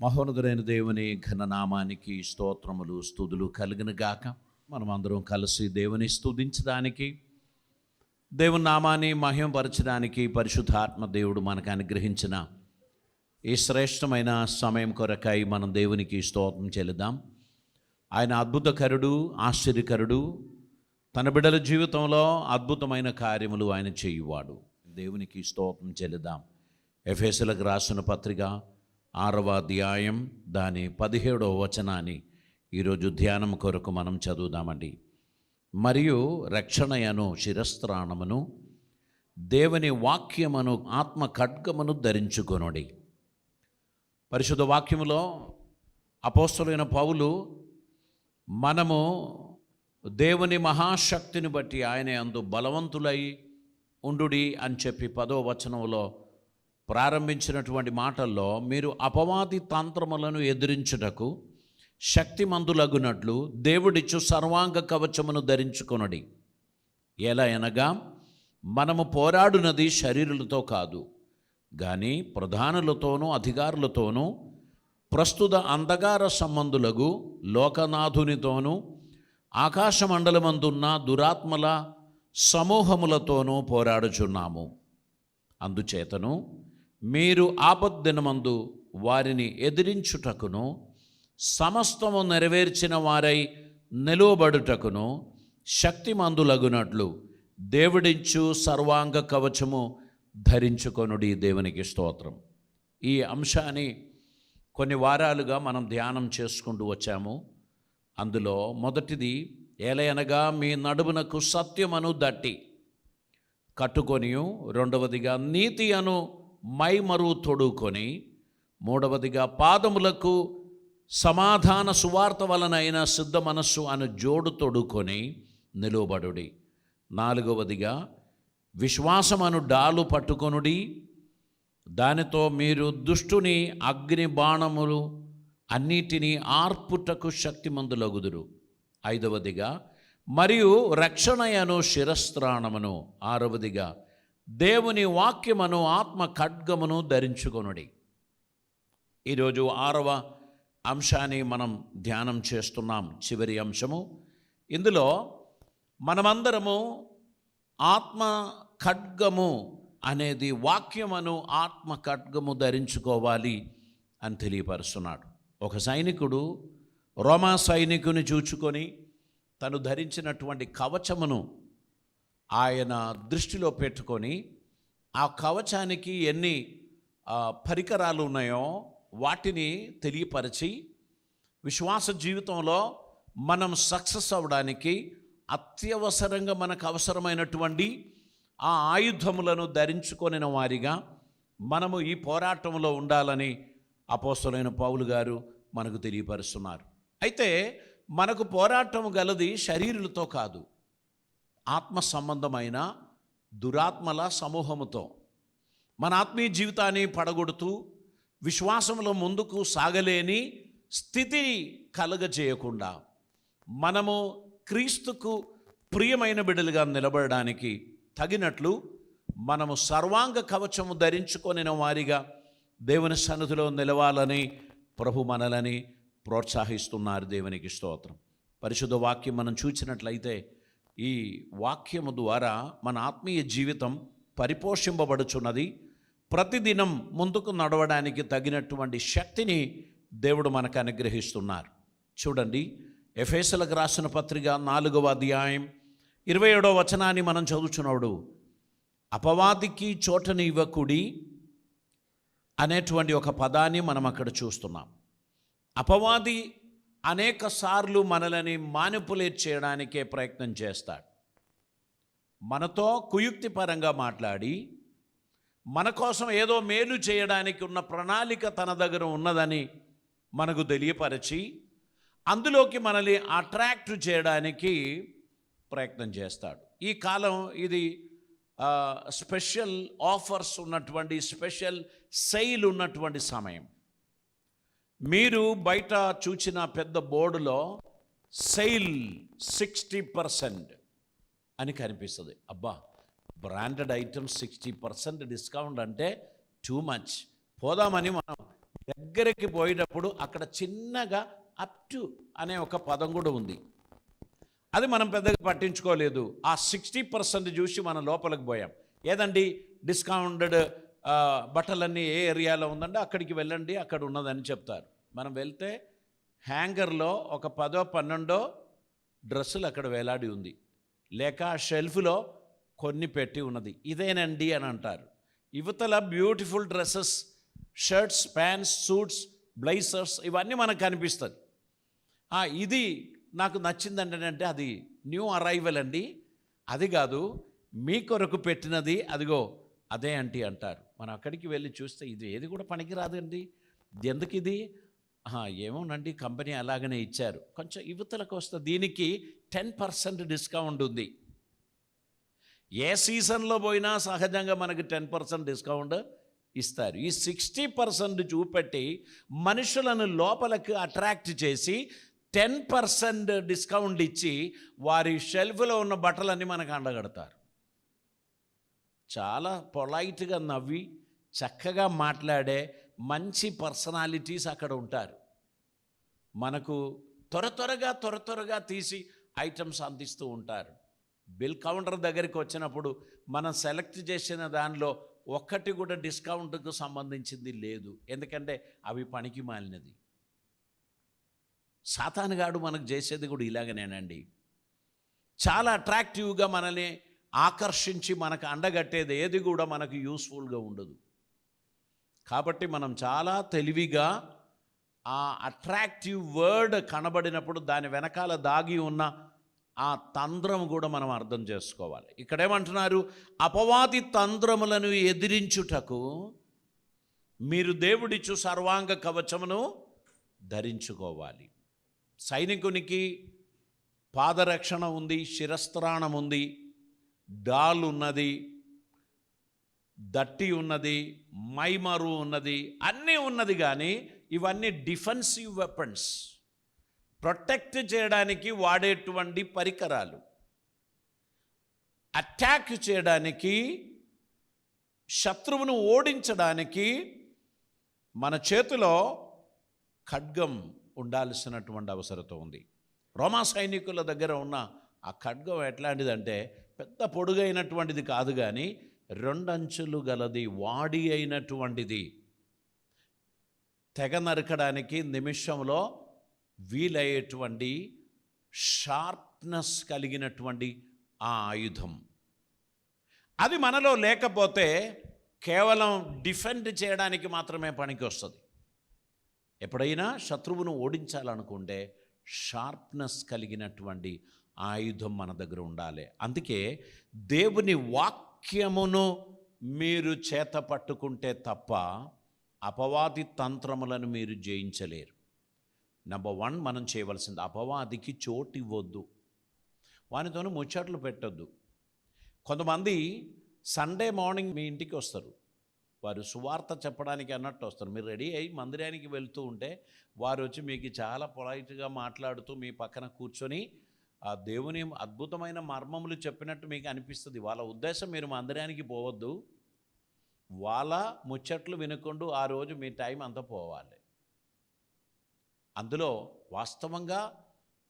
మహోన్నతుడైన దేవుని ఘననామానికి స్తోత్రములు స్తుతులు కలుగును గాక. మనమందరం కలిసి దేవుని స్తుతించడానికి, దేవుని నామాన్ని మహిమపరచడానికి పరిశుద్ధాత్మ దేవుడు మనకు అనుగ్రహించిన ఈ శ్రేష్టమైన సమయం కొరకై మనం దేవునికి స్తోత్రం చెల్లిద్దాం. ఆయన అద్భుతకరుడు, ఆశ్చర్యకరుడు. తన బిడ్డల జీవితంలో అద్భుతమైన కార్యములు ఆయన చేయువాడు. దేవునికి స్తోత్రం చెల్లిద్దాం. ఎఫెసీయులకు రాసిన పత్రిక 6వ అధ్యాయం దాని 17వ వచనాన్ని ఈరోజు ధ్యానం కొరకు మనం చదువుదామండి. మరియు రక్షణయను శిరస్త్రాణమును దేవుని వాక్యమును ఆత్మ ఖడ్గమును ధరించుకొనుడి. పరిశుద్ధ వాక్యములో అపోస్తలుడైన పౌలు మనము దేవుని మహాశక్తిని బట్టి ఆయన యందు బలవంతులై ఉండుడి అని చెప్పి 10వ వచనంలో ప్రారంభించినటువంటి మాటల్లో, మీరు అపవాది తంత్రములను ఎదిరించుటకు శక్తిమంతులగునట్లు దేవుడిచ్చు సర్వాంగ కవచమును ధరించుకొనుడి. ఎలా అనగా, మనము పోరాడునది శరీరులతో కాదు, కానీ ప్రధానులతోనూ అధికారులతోనూ ప్రస్తుత అంధకార సంబంధులకు లోకనాథునితోనూ ఆకాశమండలమందున్న దురాత్మల సమూహములతోనూ పోరాడుచున్నాము. అందుచేతను మీరు ఆపద్దినమందు వారిని ఎదిరించుటకును సమస్తము నెరవేర్చిన వారై నిలువబడుటకును శక్తిమంతులగునట్లు దేవుడిచ్చు సర్వాంగ కవచము ధరించుకొనుడి. దేవునికి స్తోత్రం. ఈ అంశాన్ని కొన్ని వారాలుగా మనం ధ్యానం చేసుకుంటూ వచ్చాము. అందులో మొదటిది, ఏలయనగా మీ నడుమునకు సత్యమను దట్టి కట్టుకొనియు, రెండవదిగా నీతి అను మైమరు తొడుకొని, మూడవదిగా పాదములకు సమాధాన సువార్త వలనైన సిద్ధ మనస్సు అను జోడు తొడుకొని నిలువబడుడి. నాలుగవదిగా విశ్వాసమను డాలు పట్టుకొనుడి, దానితో మీరు దుష్టుని అగ్ని బాణములు అన్నిటినీ ఆర్పుటకు శక్తిమంతులగుదురు. ఐదవదిగా మరియు రక్షణయను శిరస్త్రాణమును, ఆరవదిగా దేవుని వాక్యమును ఆత్మ ఖడ్గమును ధరించుకొనుడి. ఈరోజు 6వ అంశాన్ని మనం ధ్యానం చేస్తున్నాం, చివరి అంశము. ఇందులో మనమందరము ఆత్మ ఖడ్గము అనేది వాక్యమును ఆత్మ ఖడ్గము ధరించుకోవాలి అని తెలియపరుస్తున్నాడు. ఒక సైనికుడు రోమా సైనికుని చూచుకొని తను ధరించినటువంటి కవచమును ఆయన దృష్టిలో పెట్టుకొని, ఆ కవచానికి ఎన్ని పరికరాలు ఉన్నాయో వాటిని తెలియపరిచి, విశ్వాస జీవితంలో మనం సక్సెస్ అవ్వడానికి అత్యవసరంగా మనకు అవసరమైనటువంటి ఆ ఆయుధములను ధరించుకొనిన వారిగా మనము ఈ పోరాటంలో ఉండాలని అపోస్తలుడైన పౌలు గారు మనకు తెలియపరుస్తున్నారు. అయితే మనకు పోరాటం గలది శరీరులతో కాదు, ఆత్మ సంబంధమైన దురాత్మల సమూహముతో. మన ఆత్మీయ జీవితాన్ని పడగొడుతూ విశ్వాసంలో ముందుకు సాగలేని స్థితి కలగజేయకుండా మనము క్రీస్తుకు ప్రియమైన బిడ్డలుగా నిలబడడానికి తగినట్లు మనము సర్వాంగ కవచము ధరించుకొనిన వారిగా దేవుని సన్నిధిలో నిలవాలని ప్రభు మనలని ప్రోత్సహిస్తున్నారు. దేవునికి స్తోత్రం. పరిశుద్ధ వాక్యం మనం చూసినట్లయితే, ఈ వాక్యము ద్వారా మన ఆత్మీయ జీవితం పరిపోషింపబడుచున్నది. ప్రతిదినం ముందుకు నడవడానికి తగినటువంటి శక్తిని దేవుడు మనకు అనుగ్రహిస్తున్నారు. చూడండి, ఎఫెసీయులకు రాసిన పత్రిక 4వ అధ్యాయం 27వ వచనాన్ని మనం చదువుచున్నాడు. అపవాదికి చోటని ఇవ్వకుడి అనేటువంటి ఒక పదాన్ని మనం అక్కడ చూస్తున్నాం. అపవాది అనేక సార్లు మనల్ని మానిపులేట్ చేయడానికే ప్రయత్నం చేస్తాడు. మనతో కుయుక్తిపరంగా మాట్లాడి, మన కోసం ఏదో మేలు చేయడానికి ఉన్న ప్రణాళిక తన దగ్గర ఉన్నదని మనకు తెలియపరిచి, అందులోకి మనల్ని అట్రాక్ట్ చేయడానికి ప్రయత్నం చేస్తాడు. ఈ కాలం ఇది స్పెషల్ ఆఫర్స్ ఉన్నటువంటి, స్పెషల్ సెయిల్ ఉన్నటువంటి సమయం. మీరు బయట చూచిన పెద్ద బోర్డులో సెయిల్ 60% అని కనిపిస్తుంది. అబ్బా, బ్రాండెడ్ ఐటమ్స్ 60% డిస్కౌంట్ అంటే టూ మచ్. పోదామని మనం దగ్గరికి పోయేటప్పుడు అక్కడ చిన్నగా అప్ టు అనే ఒక పదం కూడా ఉంది. అది మనం పెద్దగా పట్టించుకోలేదు. ఆ 60% చూసి మనం లోపలికి పోయాం. ఏదండి డిస్కౌంటెడ్ బట్టలన్నీ ఏ ఏరియాలో ఉందంటే అక్కడికి వెళ్ళండి, అక్కడ ఉన్నదని చెప్తారు. మనం వెళ్తే హ్యాంగర్లో ఒక 10-12 డ్రెస్సులు అక్కడ వేలాడి ఉంది, లేక షెల్ఫ్లో కొన్ని పెట్టి ఉన్నది. ఇదేనండి అని అంటారు. యువతల beautiful dresses, shirts, pants, suits, blazers ఇవన్నీ మనకు కనిపిస్తుంది. ఇది నాకు నచ్చిందండి అంటే అది న్యూ అరైవల్ అండి, అది కాదు మీ కొరకు పెట్టినది, అదిగో అదే అంటీ అంటారు. మనం అక్కడికి వెళ్ళి చూస్తే ఇది ఏది కూడా పనికిరాదండి, ఎందుకు ఇది, ఏమోనండి కంపెనీ అలాగనే ఇచ్చారు. కొంచెం యువతలకు వస్తే దీనికి 10% డిస్కౌంట్ ఉంది. ఏ సీజన్లో పోయినా సహజంగా మనకి 10% డిస్కౌంట్ ఇస్తారు. ఈ 60% చూపెట్టి మనుషులను లోపలికి అట్రాక్ట్ చేసి 10% డిస్కౌంట్ ఇచ్చి వారి షెల్ఫ్లో ఉన్న బట్టలన్నీ మనకు అండగడతారు. చాలా పొలైట్గా నవ్వి చక్కగా మాట్లాడే మంచి పర్సనాలిటీస్ అక్కడ ఉంటారు. మనకు త్వర త్వరగా తీసి ఐటమ్స్ అందిస్తూ ఉంటారు. బిల్ కౌంటర్ దగ్గరికి వచ్చినప్పుడు మనం సెలెక్ట్ చేసిన దానిలో ఒక్కటి కూడా డిస్కౌంట్కు సంబంధించింది లేదు, ఎందుకంటే అవి పనికి మాలినది. సాతానుగాడు మనకు చేసేది కూడా ఇలాగనేనండి. చాలా అట్రాక్టివ్గా మనల్ని ఆకర్షించి మనకు అండగట్టేది ఏది కూడా మనకు యూస్ఫుల్గా ఉండదు. కాబట్టి మనం చాలా తెలివిగా ఆ అట్రాక్టివ్ వర్డ్ కనబడినప్పుడు దాని వెనకాల దాగి ఉన్న ఆ తంత్రం కూడా మనం అర్థం చేసుకోవాలి. ఇక్కడేమంటున్నారు, అపవాది తంత్రములను ఎదిరించుటకు మీరు దేవుడిచ్చు సర్వాంగ కవచమును ధరించుకోవాలి. సైనికునికి పాదరక్షణ ఉంది, శిరస్త్రాణం ఉంది, డాల్ ఉన్నది, దట్టి ఉన్నది, మైమరు ఉన్నది, అన్నీ ఉన్నది. కానీ ఇవన్నీ డిఫెన్సివ్ వెపన్స్, ప్రొటెక్ట్ చేయడానికి వాడేటువంటి పరికరాలు. అటాక్ చేయడానికి, శత్రువును ఓడించడానికి మన చేతిలో ఖడ్గం ఉండాల్సినటువంటి అవసరత ఉంది. రోమా సైనికుల దగ్గర ఉన్న ఆ ఖడ్గం ఎట్లాంటిదంటే పెద్ద పొడుగైనటువంటిది కాదు, కానీ 2 అంచులు గలది, వాడి అయినటువంటిది. తెగ నరకడానికి నిమిషంలో వీలయ్యేటువంటి షార్ప్నెస్ కలిగినటువంటి ఆ ఆయుధం. అది మనలో లేకపోతే కేవలం డిఫెండ్ చేయడానికి మాత్రమే పనికి వస్తుంది. ఎప్పుడైనా శత్రువును ఓడించాలనుకుంటే షార్ప్నెస్ కలిగినటువంటి ఆయుధం మన దగ్గర ఉండాలి. అందుకే దేవుని వాక్యమును మీరు చేత పట్టుకుంటే తప్ప అపవాది తంత్రములను మీరు జయించలేరు. నెంబర్ 1 మనం చేయవలసింది, అపవాదికి చోటు ఇవ్వద్దు, వానితోనూ ముచ్చట్లు పెట్టద్దు. కొంతమంది సండే మార్నింగ్ మీ ఇంటికి వస్తారు, వారు సువార్త చెప్పడానికి అన్నట్టు వస్తారు. మీరు రెడీ అయ్యి మందిరానికి వెళ్తూ ఉంటే వారు వచ్చి మీకు చాలా పొలైట్గా మాట్లాడుతూ మీ పక్కన కూర్చొని ఆ దేవుని అద్భుతమైన మర్మములు చెప్పినట్టు మీకు అనిపిస్తుంది. వాళ్ళ ఉద్దేశం మీరు మందిరానికి పోవద్దు, వాళ్ళ ముచ్చట్లు వినకుండా ఆ రోజు మీ టైం అంతా పోవాలి. అందులో వాస్తవంగా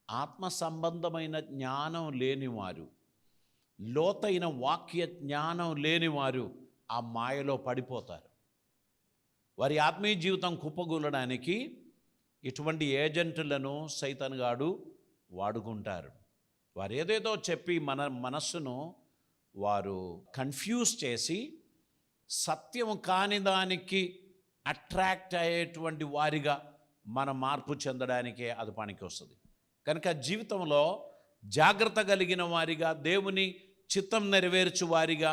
ఆత్మ సంబంధమైన జ్ఞానం లేనివారు, లోతైన వాక్య జ్ఞానం లేనివారు ఆ మాయలో పడిపోతారు. వారి ఆత్మీయ జీవితం కుప్పగూలడానికి ఇటువంటి ఏజెంట్లను సైతానుగాడు వాడుకుంటారు. వారు ఏదేదో చెప్పి మన మనస్సును వారు కన్ఫ్యూజ్ చేసి సత్యం కాని దానికి అట్రాక్ట్ అయ్యేటువంటి వారిగా మన మార్పు చెందడానికే అది పనికి వస్తుంది. కనుక జీవితంలో జాగ్రత్త కలిగిన వారిగా, దేవుని చిత్తం నెరవేర్చు వారిగా,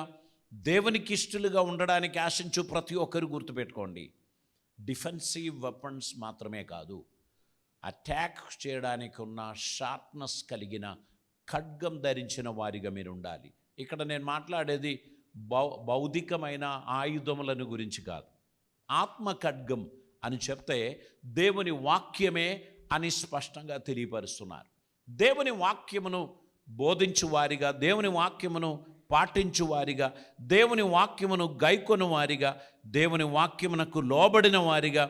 దేవునికి ఇష్టలుగా ఉండడానికి ఆశించు ప్రతి ఒక్కరు గుర్తుపెట్టుకోండి, డిఫెన్సివ్ వెపన్స్ మాత్రమే కాదు, అటాక్ చేయడానికి ఉన్న షార్ప్నెస్ కలిగిన ఖడ్గం ధరించిన వారిగా మీరు ఉండాలి. ఇక్కడ నేను మాట్లాడేది భౌతికమైన ఆయుధములను గురించి కాదు. ఆత్మ ఖడ్గం అని చెప్తే దేవుని వాక్యమే అని స్పష్టంగా తెలియపరుస్తున్నారు. దేవుని వాక్యమును బోధించు వారిగా, దేవుని వాక్యమును పాటించు వారిగా, దేవుని వాక్యమును గైకొను వారిగా, దేవుని వాక్యమునకు లోబడిన వారిగా,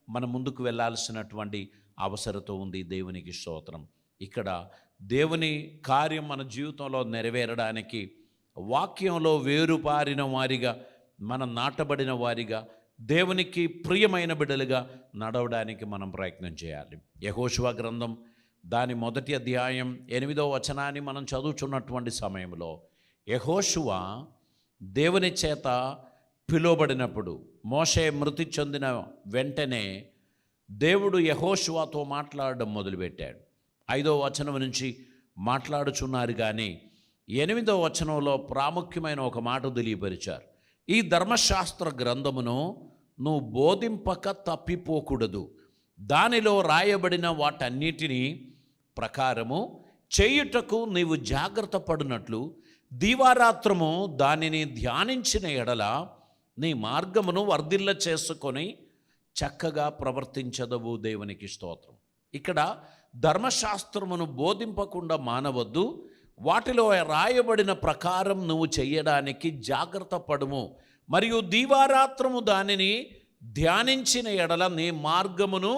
మన ముందుకు వెళ్ళాల్సినటువంటి అవసరత ఉంది. దేవునికి స్తోత్రం. ఇక్కడ దేవుని కార్యం మన జీవితంలో నెరవేరడానికి వాక్యంలో వేరుపారిన వారిగా, మనం నాటబడిన వారిగా, దేవునికి ప్రియమైన బిడ్డలుగా నడవడానికి మనం ప్రయత్నం చేయాలి. యెహోషువ గ్రంథం దాని 1వ అధ్యాయం 8వ వచనాన్ని మనం చదువుతున్నటువంటి సమయంలో యెహోషువ దేవుని చేత పిలువబడినప్పుడు, మోషే మృతి చెందిన వెంటనే దేవుడు యెహోషువతో మాట్లాడడం మొదలుపెట్టాడు. 5వ వచనం నుంచి మాట్లాడుచున్నారు, కానీ 8వ వచనంలో ప్రాముఖ్యమైన ఒక మాట తెలియపరిచారు. ఈ ధర్మశాస్త్ర గ్రంథమును నువ్వు బోధింపక తప్పిపోకూడదు, దానిలో రాయబడిన వాటన్నిటినీ ప్రకారము చేయుటకు నీవు జాగ్రత్త పడినట్లు దీవారాత్రము దానిని ధ్యానించిన ఎడల నీ మార్గమును వర్ధిల్ల చేసుకొని చక్కగా ప్రవర్తించదవు. దేవునికి స్తోత్రం. ఇక్కడ ధర్మశాస్త్రమును బోధింపకుండా మానవద్దు, వాటిలో రాయబడిన ప్రకారం నువ్వు చేయడానికి జాగ్రత్త పడుము, మరియు దీవారాత్రము దానిని ధ్యానించిన ఎడల నీ మార్గమును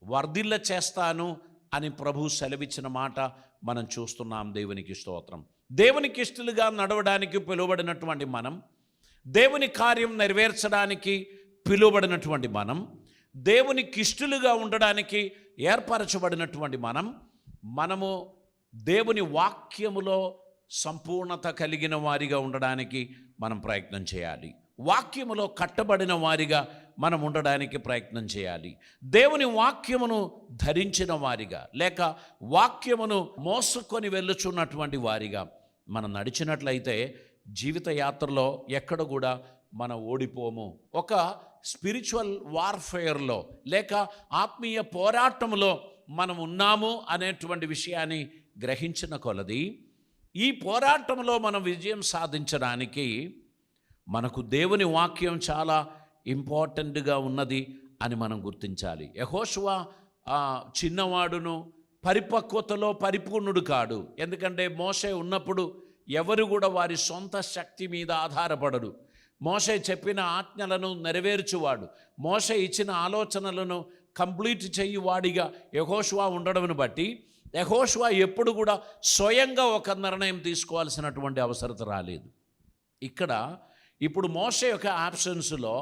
వర్ధిల్ల చేస్తాను అని ప్రభు సెలవిచ్చిన మాట మనం చూస్తున్నాం. దేవునికి స్తోత్రం. దేవునికి ఇష్టలుగా నడవడానికి పిలువబడినటువంటి మనం, దేవుని కార్యం నెరవేర్చడానికి పిలువబడినటువంటి మనం, దేవునికి ఇష్టలుగా ఉండడానికి ఏర్పరచబడినటువంటి మనము దేవుని వాక్యములో సంపూర్ణత కలిగిన వారిగా ఉండడానికి మనం ప్రయత్నం చేయాలి. వాక్యములో కట్టబడిన వారిగా మనం ఉండడానికి ప్రయత్నం చేయాలి. దేవుని వాక్యమును ధరించిన వారిగా, లేక వాక్యమును మోసుకొని వెళ్ళుచున్నటువంటి వారిగా మనం నడిచినట్లయితే జీవిత యాత్రలో ఎక్కడ కూడా మనం ఓడిపోము. ఒక స్పిరిచువల్ వార్ఫేర్లో లేక ఆత్మీయ పోరాటంలో మనం ఉన్నాము అనేటువంటి విషయాన్ని గ్రహించిన కొలది ఈ పోరాటంలో మనం విజయం సాధించడానికి మనకు దేవుని వాక్యం చాలా ఇంపార్టెంట్గా ఉన్నది అని మనం గుర్తించాలి. యెహోషువ చిన్నవాడును, పరిపక్వతలో పరిపూర్ణుడు కాడు. ఎందుకంటే మోషే ఉన్నప్పుడు ఎవరు కూడా వారి సొంత శక్తి మీద ఆధారపడరు. మోషే చెప్పిన ఆజ్ఞలను నెరవేర్చువాడు, మోషే ఇచ్చిన ఆలోచనలను కంప్లీట్ చేయువాడిగా యెహోషువ ఉండడమును బట్టి యెహోషువ ఎప్పుడు కూడా స్వయంగా ఒక నిర్ణయం తీసుకోవాల్సినటువంటి అవసరం రాలేదు. ఇక్కడ ఇప్పుడు మోషే యొక్క ఆబ్సెన్స్లో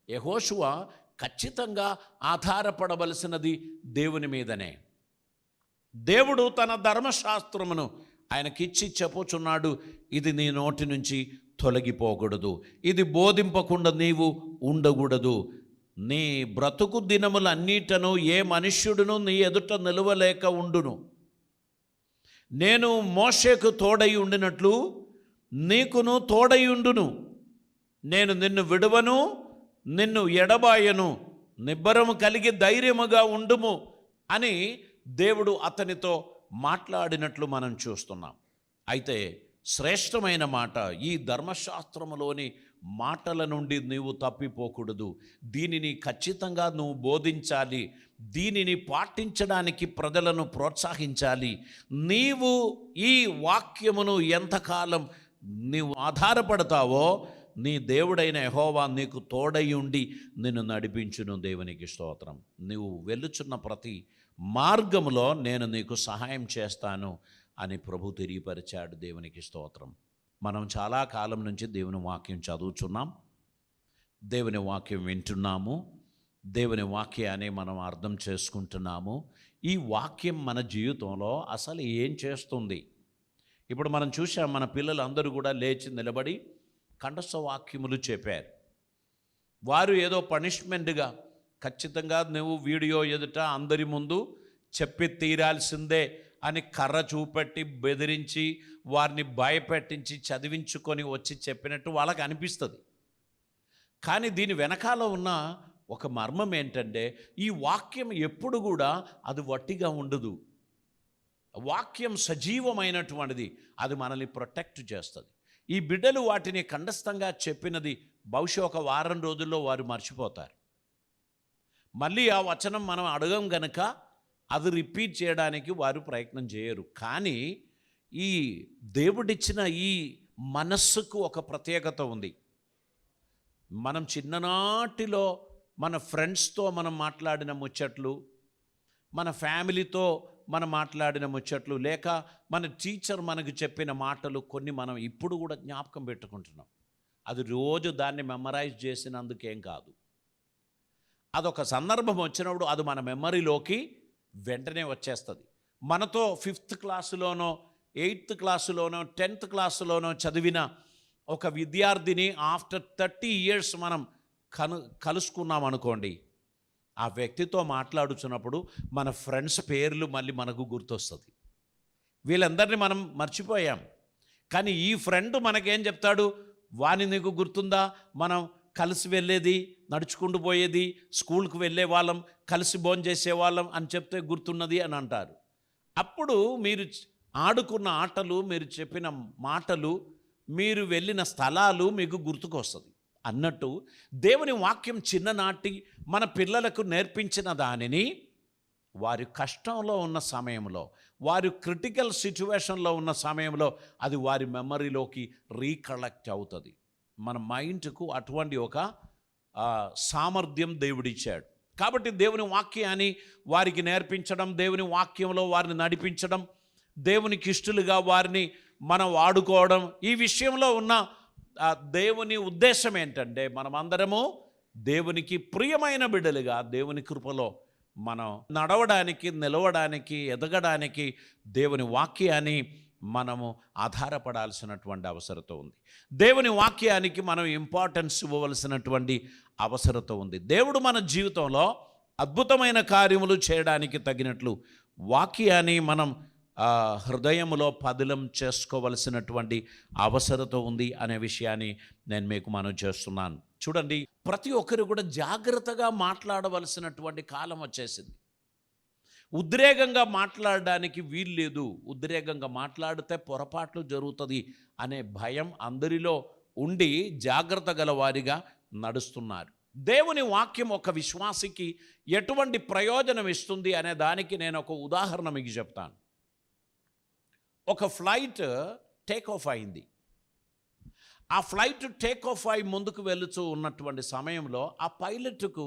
యెహోషువ ఖచ్చితంగా ఆధారపడవలసినది దేవుని మీదనే. దేవుడు తన ధర్మశాస్త్రమును ఆయనకిచ్చి చెప్పుచున్నాడు, ఇది నీ నోటి నుంచి తొలగిపోకూడదు, ఇది బోధింపకుండా నీవు ఉండకూడదు. నీ బ్రతుకు దినములన్నిటను ఏ మనుష్యుడును నీ ఎదుట నిలువలేక ఉండును. నేను మోషేకు తోడై ఉండినట్లు నీకును తోడై ఉండును. నేను నిన్ను విడువను, నిన్ను ఎడబాయను, నిబ్బరము కలిగి ధైర్యముగా ఉండుము అని దేవుడు అతనితో మాట్లాడినట్లు మనం చూస్తున్నాం. అయితే శ్రేష్టమైన మాట, ఈ ధర్మశాస్త్రములోని మాటల నుండి నీవు తప్పిపోకూడదు. దీనిని ఖచ్చితంగా నువ్వు బోధించాలి, దీనిని పాటించడానికి ప్రజలను ప్రోత్సహించాలి. నీవు ఈ వాక్యమును ఎంతకాలం నీవు ఆధారపడతావో నీ దేవుడైన యెహోవా నీకు తోడై ఉండి నిన్ను నడిపించును. దేవునికి స్తోత్రం. నువ్వు వెళ్ళుచున్న ప్రతి మార్గములో నేను నీకు సహాయం చేస్తాను అని ప్రభు తెలియపరిచాడు. దేవునికి స్తోత్రం. మనం చాలా కాలం నుంచి దేవుని వాక్యం చదువుచున్నాం, దేవుని వాక్యం వింటున్నాము, దేవుని వాక్యాన్ని మనం అర్థం చేసుకుంటున్నాము. ఈ వాక్యం మన జీవితంలో అసలు ఏం చేస్తుంది? ఇప్పుడు మనం చూసాం, మన పిల్లలందరూ కూడా లేచి నిలబడి కంఠస్థ వాక్యములు చెప్పారు. వారు ఏదో పనిష్మెంట్గా ఖచ్చితంగా నువ్వు వీడియో ఎదుట అందరి ముందు చెప్పి తీరాల్సిందే అని కర్ర చూపెట్టి బెదిరించి వారిని భయపెట్టించి చదివించుకొని వచ్చి చెప్పినట్టు వాళ్ళకి అనిపిస్తుంది. కానీ దీని వెనకాల ఉన్న ఒక మర్మం ఏంటంటే, ఈ వాక్యం ఎప్పుడు కూడా అది వట్టిగా ఉండదు. వాక్యం సజీవమైనటువంటిది, అది మనల్ని ప్రొటెక్ట్ చేస్తుంది. ఈ బిడ్డలు వాటిని కంఠస్థంగా చెప్పినది బహుశా ఒక వారం రోజుల్లో వారు మర్చిపోతారు. మళ్ళీ ఆ వచనం మనం అడగం గనక అది రిపీట్ చేయడానికి వారు ప్రయత్నం చేయరు. కానీ ఈ దేవుడిచ్చిన ఈ మనస్సుకు ఒక ప్రత్యేకత ఉంది. మనం చిన్ననాటిలో మన ఫ్రెండ్స్తో మనం మాట్లాడిన ముచ్చట్లు, మన ఫ్యామిలీతో మనం మాట్లాడిన ముచ్చట్లు, లేక మన టీచర్ మనకు చెప్పిన మాటలు కొన్ని మనం ఇప్పుడు కూడా జ్ఞాపకం పెట్టుకుంటున్నాం. అది రోజు దాన్ని మెమరైజ్ చేసినందుకేం కాదు. అదొక సందర్భం వచ్చినప్పుడు అది మన మెమరీలోకి వెంటనే వచ్చేస్తుంది. మనతో 5th క్లాసులోనో 8th క్లాసులోనో 10th క్లాసులోనో చదివిన ఒక విద్యార్థిని ఆఫ్టర్ 30 years మనం కలుసుకున్నాం అనుకోండి, ఆ వ్యక్తితో మాట్లాడుచున్నప్పుడు మన ఫ్రెండ్స్ పేర్లు మళ్ళీ మనకు గుర్తొస్తుంది. వీళ్ళందరినీ మనం మర్చిపోయాం, కానీ ఈ ఫ్రెండ్ మనకేం చెప్తాడు, వాని నీకు గుర్తుందా, మనం కలిసి వెళ్ళేది, నడుచుకుంటూ పోయేది, స్కూల్కి వెళ్ళే వాళ్ళం, కలిసి భోజనం చేసేవాళ్ళం అని చెప్తే గుర్తున్నది అని అంటారు. అప్పుడు మీరు ఆడుకున్న ఆటలు, మీరు చెప్పిన మాటలు, మీరు వెళ్ళిన స్థలాలు మీకు గుర్తుకొస్తుంది. అన్నట్టు దేవుని వాక్యం చిన్ననాటి మన పిల్లలకు నేర్పించిన దానిని వారి కష్టంలో ఉన్న సమయంలో, వారి క్రిటికల్ సిచ్యువేషన్లో ఉన్న సమయంలో అది వారి మెమరీలోకి రీకలెక్ట్ అవుతుంది. మన మైండ్కు అటువంటి ఒక సామర్థ్యం దేవుడిచ్చాడు. కాబట్టి దేవుని వాక్యాన్ని వారికి నేర్పించడం, దేవుని వాక్యంలో వారిని నడిపించడం, దేవునికి ఇష్టలుగా వారిని మనం వాడుకోవడం, ఈ విషయంలో ఉన్న దేవుని ఉద్దేశం ఏంటంటే మనమందరము దేవునికి ప్రియమైన బిడ్డలుగా దేవుని కృపలో మనం నడవడానికి, నిలవడానికి, ఎదగడానికి దేవుని వాక్యాన్ని మనము ఆధారపడాల్సినటువంటి అవసరత ఉంది. దేవుని వాక్యానికి మనం ఇంపార్టెన్స్ ఇవ్వవలసినటువంటి అవసరత ఉంది. దేవుడు మన జీవితంలో అద్భుతమైన కార్యములు చేయడానికి తగినట్లు వాక్యాన్ని మనం హృదయంలో పదిలం చేసుకోవలసినటువంటి అవసరత ఉంది అనే విషయాన్ని నేను మీకు మనవి చేస్తున్నాను. చూడండి, ప్రతి ఒక్కరు కూడా జాగ్రత్తగా మాట్లాడవలసినటువంటి కాలం వచ్చేసింది. ఉద్రేకంగా మాట్లాడడానికి వీలు లేదు. ఉద్రేకంగా మాట్లాడితే పొరపాట్లు జరుగుతుంది అనే భయం అందరిలో ఉండి జాగ్రత్త గల వారిగా నడుస్తున్నారు. దేవుని వాక్యం ఒక విశ్వాసికి ఎటువంటి ప్రయోజనం ఇస్తుంది అనే దానికి నేను ఒక ఉదాహరణ మీకు చెప్తాను. ఒక ఫ్లైట్ టేక్ ఆఫ్ అయింది. ఆ ఫ్లైట్ టేక్ ఆఫ్ అయి ముందుకు వెళుతూ ఉన్నటువంటి సమయంలో ఆ పైలట్కు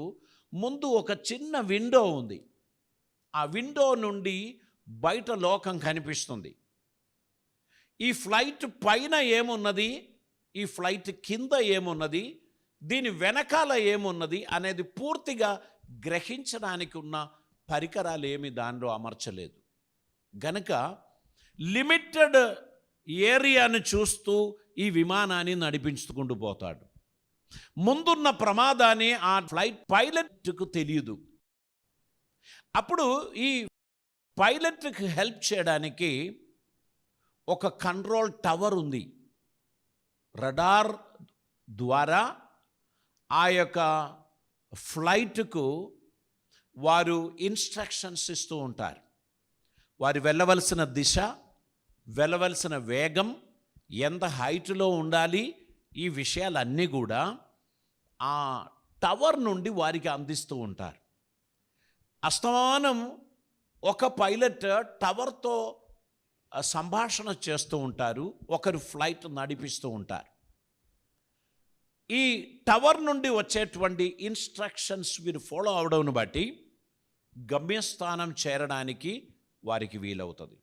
ముందు ఒక చిన్న విండో ఉంది. ఆ విండో నుండి బయట లోకం కనిపిస్తుంది. ఈ ఫ్లైట్ పైన ఏమున్నది, ఈ ఫ్లైట్ కింద ఏమున్నది, దీని వెనకాల ఏమున్నది అనేది పూర్తిగా గ్రహించడానికి ఉన్న పరికరాలు ఏమి దానిలో అమర్చలేదు. గనుక లిమిటెడ్ ఏరియాను చూస్తూ ఈ విమానాన్ని నడిపించుకుంటూ పోతాడు. ముందున్న ప్రమాదాన్ని ఆ ఫ్లైట్ పైలట్కు తెలియదు. అప్పుడు ఈ పైలట్కి హెల్ప్ చేయడానికి ఒక కంట్రోల్ టవర్ ఉంది. రడార్ ద్వారా ఆ యొక్క ఫ్లైట్కు వారు ఇన్స్ట్రక్షన్స్ ఇస్తూ ఉంటారు. వారు వెళ్ళవలసిన దిశ, వెళ్ళవలసిన వేగం, ఎంత హైట్లో ఉండాలి, ఈ విషయాలన్నీ కూడా ఆ టవర్ నుండి వారికి అందిస్తూ ఉంటారు. అస్తమానం ఒక పైలట్ టవర్తో సంభాషణ చేస్తూ ఉంటారు, ఒకరు ఫ్లైట్ నడిపిస్తూ ఉంటారు. ఈ టవర్ నుండి వచ్చేటువంటి ఇన్స్ట్రక్షన్స్ వీరు ఫాలో అవడం బట్టి గమ్యస్థానం చేరడానికి వారికి వీలవుతుంది.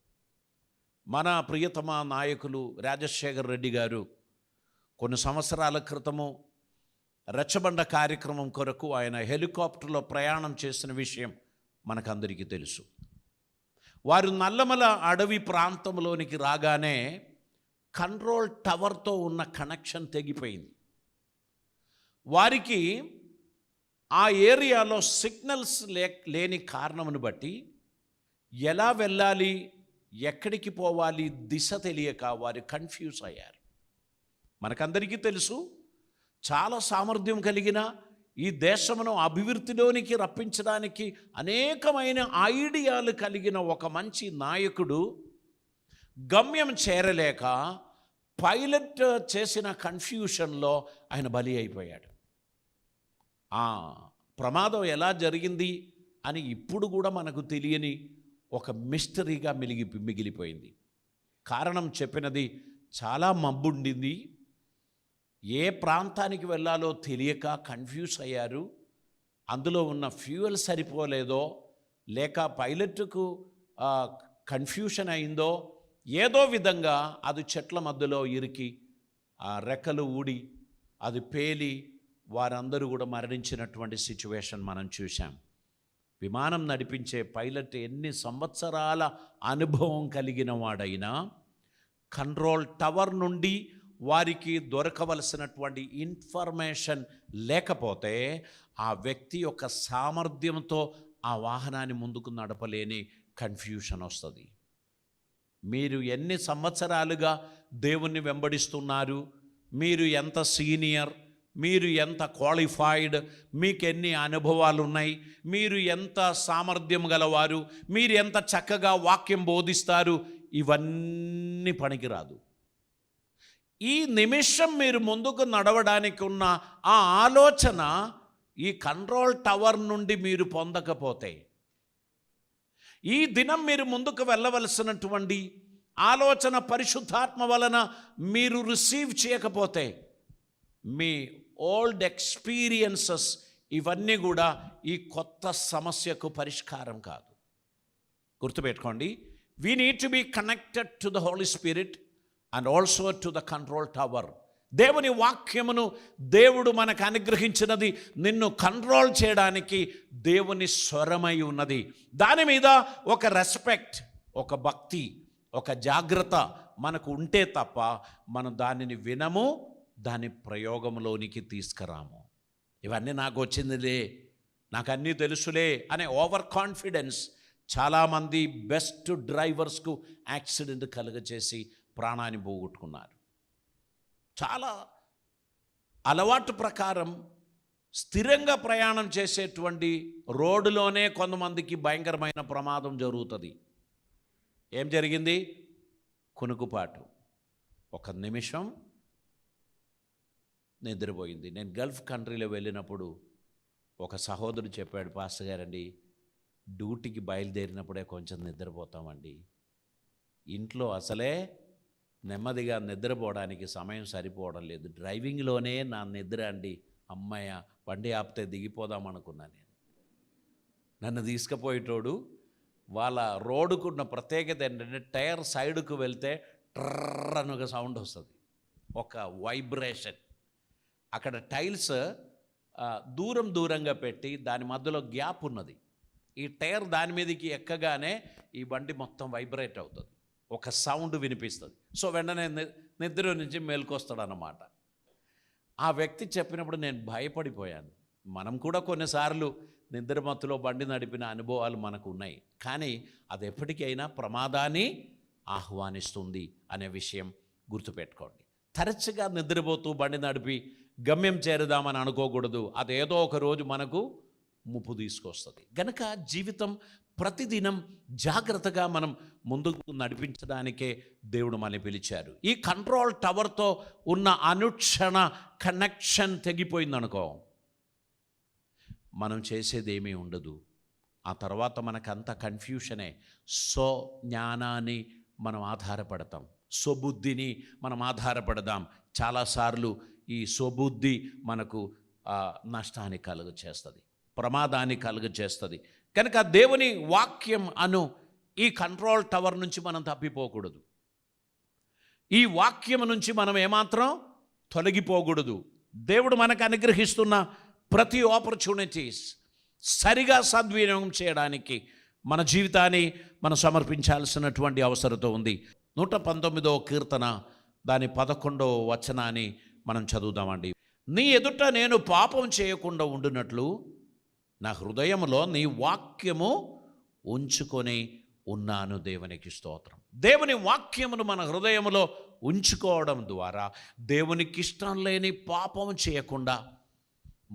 మన ప్రియతమ నాయకులు రాజశేఖర్ రెడ్డి గారు కొన్ని సంవత్సరాల క్రితము రెచ్చబండ కార్యక్రమం కొరకు ఆయన హెలికాప్టర్లో ప్రయాణం చేసిన విషయం మనకందరికీ తెలుసు. వారు నల్లమల అడవి ప్రాంతంలోనికి రాగానే కంట్రోల్ టవర్తో ఉన్న కనెక్షన్ తెగిపోయింది. వారికి ఆ ఏరియాలో సిగ్నల్స్ లేని కారణమును బట్టి ఎలా వెళ్ళాలి, ఎక్కడికి పోవాలి, దిశ తెలియక వారు కన్ఫ్యూజ్ అయ్యారు. మనకందరికీ తెలుసు, చాలా సామర్థ్యం కలిగిన ఈ దేశమును అభివృద్ధిలోనికి రప్పించడానికి అనేకమైన ఐడియాలు కలిగిన ఒక మంచి నాయకుడు గమ్యం చేరలేక పైలట్ చేసిన కన్ఫ్యూషన్లో ఆయన బలి అయిపోయాడు. ఆ ప్రమాదం ఎలా జరిగింది అని ఇప్పుడు కూడా మనకు తెలియని ఒక మిస్టరీగా మిగిలిపోయింది. కారణం చెప్పినది చాలా మబ్బుండింది. ఏ ప్రాంతానికి వెళ్ళాలో తెలియక కన్ఫ్యూజ్ అయ్యారు. అందులో ఉన్న ఫ్యూయల్ సరిపోలేదో, లేక పైలట్కు కన్ఫ్యూషన్ అయిందో, ఏదో విధంగా అది చెట్ల మధ్యలో ఇరికి ఆ రెక్కలు ఊడి అది పేలి వారందరూ కూడా మరణించినటువంటి సిచ్యువేషన్ మనం చూసాం. విమానం నడిపించే పైలట్ ఎన్ని సంవత్సరాల అనుభవం కలిగిన వాడైనా కంట్రోల్ టవర్ నుండి వారికి దొరకవలసినటువంటి ఇన్ఫర్మేషన్ లేకపోతే ఆ వ్యక్తి యొక్క సామర్థ్యంతో ఆ వాహనాన్ని ముందుకు నడపలేని కన్ఫ్యూషన్ వస్తుంది. మీరు ఎన్ని సంవత్సరాలుగా దేవుణ్ణి వెంబడిస్తున్నారు, మీరు ఎంత సీనియర్, మీరు ఎంత క్వాలిఫైడ్, మీకు ఎన్ని అనుభవాలు ఉన్నాయి, మీరు ఎంత సామర్థ్యం గలవారు, మీరు ఎంత చక్కగా వాక్యం బోధిస్తారు, ఇవన్నీ పనికిరాదు. ఈ నిమిషం మీరు ముందుకు నడవడానికి ఉన్న ఆ ఆలోచన ఈ కంట్రోల్ టవర్ నుండి మీరు పొందకపోతే, ఈ దినం మీరు ముందుకు వెళ్ళవలసినటువంటి ఆలోచన పరిశుద్ధాత్మ వలన మీరు రిసీవ్ చేయకపోతే, మీ ఓల్డ్ ఎక్స్పీరియన్సెస్ ఇవన్నీ కూడా ఈ కొత్త సమస్యకు పరిష్కారం కాదు. గుర్తుపెట్టుకోండి, we need to be connected to the holy spirit and also to the control tower. దేవుని వాక్యమును దేవుడు మనకు అనుగ్రహించినది నిన్ను కంట్రోల్ చేయడానికి దేవుని స్వరమై ఉన్నది. దాని మీద ఒక రెస్పెక్ట్, ఒక భక్తి, ఒక జాగ్రత్త మనకు ఉంటే తప్ప మనం దానిని వినము, దాని ప్రయోగంలోనికి తీసుకురాము. ఇవన్నీ నాకు వచ్చిందిలే, నాకు అన్నీ తెలుసులే అనే ఓవర్ కాన్ఫిడెన్స్ చాలామంది బెస్ట్ డ్రైవర్స్కు యాక్సిడెంట్ కలుగచేసి ప్రాణాన్ని పోగొట్టుకున్నారు. చాలా అలవాటు ప్రకారం స్థిరంగా ప్రయాణం చేసేటువంటి రోడ్డులోనే కొంతమందికి భయంకరమైన ప్రమాదం జరుగుతుంది. ఏం జరిగింది? కునుకుపాటు, ఒక నిమిషం నిద్రపోయింది. నేను గల్ఫ్ కంట్రీలో వెళ్ళినప్పుడు ఒక సహోదరుడు చెప్పాడు, పాస్టర్ గారండి, డ్యూటీకి బయలుదేరినప్పుడే కొంచెం నిద్రపోతామండి, ఇంట్లో అసలే నెమ్మదిగా నిద్రపోవడానికి సమయం సరిపోవడం లేదు, డ్రైవింగ్లోనే నా నిద్ర అండి, అమ్మాయ బండి ఆపితే దిగిపోదాం అనుకున్నా. నన్ను తీసుకుపోయేటోడు వాళ్ళ రోడ్డుకున్న ప్రత్యేకత ఏంటంటే టైర్ సైడ్కు వెళ్తే ట్రర్ అని ఒక సౌండ్ వస్తుంది, ఒక వైబ్రేషన్. అక్కడ టైల్స్ దూరంగా పెట్టి దాని మధ్యలో గ్యాప్ ఉన్నది. ఈ టైర్ దాని మీదకి ఎక్కగానే ఈ బండి మొత్తం వైబ్రేట్ అవుతుంది, ఒక సౌండ్ వినిపిస్తుంది. సో వెంటనే నిద్ర నుంచి మేల్కొస్తాడన్నమాట. ఆ వ్యక్తి చెప్పినప్పుడు నేను భయపడిపోయాను. మనం కూడా కొన్నిసార్లు నిద్రమత్తులో బండి నడిపిన అనుభవాలు మనకు ఉన్నాయి, కానీ అది ఎప్పటికైనా ప్రమాదాన్ని ఆహ్వానిస్తుంది అనే విషయం గుర్తుపెట్టుకోండి. తరచుగా నిద్రపోతూ బండి నడిపి గమ్యం చేరుదామని అనుకోకూడదు, అదేదో ఒక రోజు మనకు ముప్పు తీసుకొస్తుంది. గనక జీవితం ప్రతిదినం జాగ్రత్తగా మనం ముందుకు నడిపించడానికే దేవుడు మనల్ని పిలిచారు. ఈ కంట్రోల్ టవర్తో ఉన్న అనుక్షణ కనెక్షన్ తెగిపోయిందనుకో, మనం చేసేది ఏమీ ఉండదు. ఆ తర్వాత మనకంత కన్ఫ్యూషనే. సో జ్ఞానాన్ని మనం ఆధారపడతాం, స్వబుద్ధిని మనం ఆధారపడదాం. చాలాసార్లు ఈ స్వబుద్ధి మనకు నష్టాన్ని కలుగచేస్తుంది, ప్రమాదాన్ని కలుగచేస్తుంది. కనుక దేవుని వాక్యం అను ఈ కంట్రోల్ టవర్ నుంచి మనం తప్పిపోకూడదు. ఈ వాక్యం నుంచి మనం ఏమాత్రం తొలగిపోకూడదు. దేవుడు మనకు అనుగ్రహిస్తున్న ప్రతి ఆపర్చునిటీస్ సరిగా సద్వినియోగం చేయడానికి మన జీవితాన్ని మనం సమర్పించాల్సినటువంటి అవసరత ఉంది. 119వ కీర్తన దాని 11వ వచనాన్ని మనం చదువుదామండి. నీ ఎదుట నేను పాపం చేయకుండా ఉండునట్లు నా హృదయంలో నీ వాక్యము ఉంచుకొని ఉన్నాను. దేవునికి స్తోత్రం. దేవుని వాక్యమును మన హృదయంలో ఉంచుకోవడం ద్వారా దేవునికి ఇష్టం లేని పాపం చేయకుండా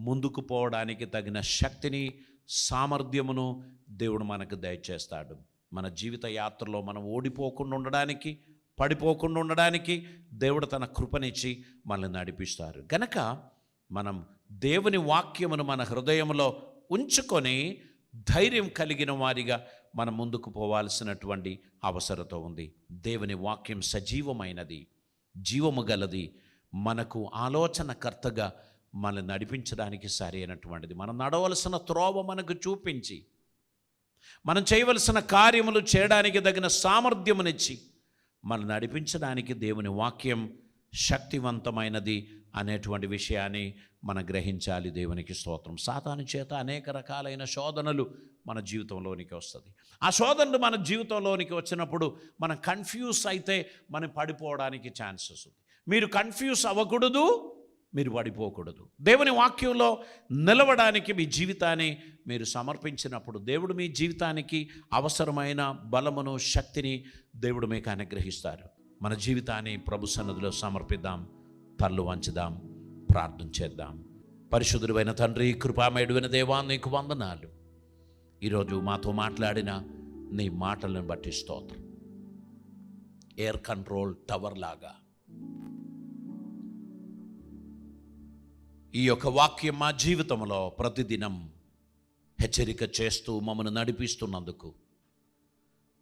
ముందుకు పోవడానికి తగిన శక్తిని, సామర్థ్యమును దేవుడు మనకు దయచేస్తాడు. మన జీవిత యాత్రలో మనం ఓడిపోకుండా ఉండడానికి, పడిపోకుండా ఉండడానికి దేవుడు తన కృపనిచ్చి మనల్ని నడిపిస్తారు. గనక మనం దేవుని వాక్యమును మన హృదయంలో ఉంచుకొని ధైర్యం కలిగిన వారిగా మనం ముందుకు పోవాల్సినటువంటి అవసరత ఉంది. దేవుని వాక్యం సజీవమైనది, జీవము గలది, మనకు ఆలోచనకర్తగా మనల్ని నడిపించడానికి సరైనటువంటిది. మనం నడవలసిన త్రోవ మనకు చూపించి, మనం చేయవలసిన కార్యములు చేయడానికి తగిన సామర్థ్యమునిచ్చి మనం నడిపించడానికి దేవుని వాక్యం శక్తివంతమైనది అనేటువంటి విషయాన్ని మనం గ్రహించాలి. దేవునికి స్తోత్రం. సాతాను చేత అనేక రకాలైన శోధనలు మన జీవితంలోనికి వస్తుంది. ఆ శోధనలు మన జీవితంలోనికి వచ్చినప్పుడు మనం కన్ఫ్యూజ్ అయితే మనం పడిపోవడానికి ఛాన్సెస్ ఉంది. మీరు కన్ఫ్యూజ్ అవ్వకూడదు, మీరు పడిపోకూడదు. దేవుని వాక్యంలో నిలవడానికి మీ జీవితాన్ని మీరు సమర్పించినప్పుడు దేవుడు మీ జీవితానికి అవసరమైన బలమును, శక్తిని దేవుడు మీకు అనుగ్రహిస్తారు. మన జీవితాన్ని ప్రభు సన్నిధిలో సమర్పిద్దాం, తల్లు వంచుదాం, ప్రార్థన చేద్దాం. పరిశుద్ధుడైన తండ్రి, కృపామయుడైన దేవా, నీకు వందనాలు. ఈరోజు మాతో మాట్లాడిన నీ మాటలను బట్టి స్తోత్రం. ఎయిర్ కంట్రోల్ టవర్ లాగా ఈ యొక్క వాక్యం మా జీవితంలో ప్రతిదినం హెచ్చరిక చేస్తూ మమ్మల్ని నడిపిస్తున్నందుకు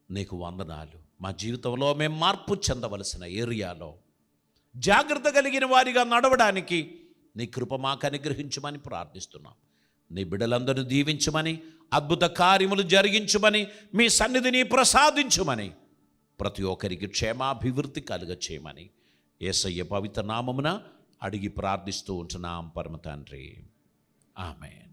నీకు వందనాలు. మా జీవితంలో మేము మార్పు చెందవలసిన ఏరియాలో జాగ్రత్త కలిగిన వారిగా నడవడానికి నీ కృప మాకు అనుగ్రహించమని ప్రార్థిస్తున్నాం. నీ బిడ్డలందరూ దీవించమని, అద్భుత కార్యములు జరిగించమని, మీ సన్నిధిని ప్రసాదించమని, ప్రతి ఒక్కరికి క్షేమాభివృద్ధి కలుగ చేయమని యేసయ్య పవిత్ర నామమున అడిగి ప్రార్థిస్తూ ఉంటున్నాం పరమ తండ్రి. ఆమేన్.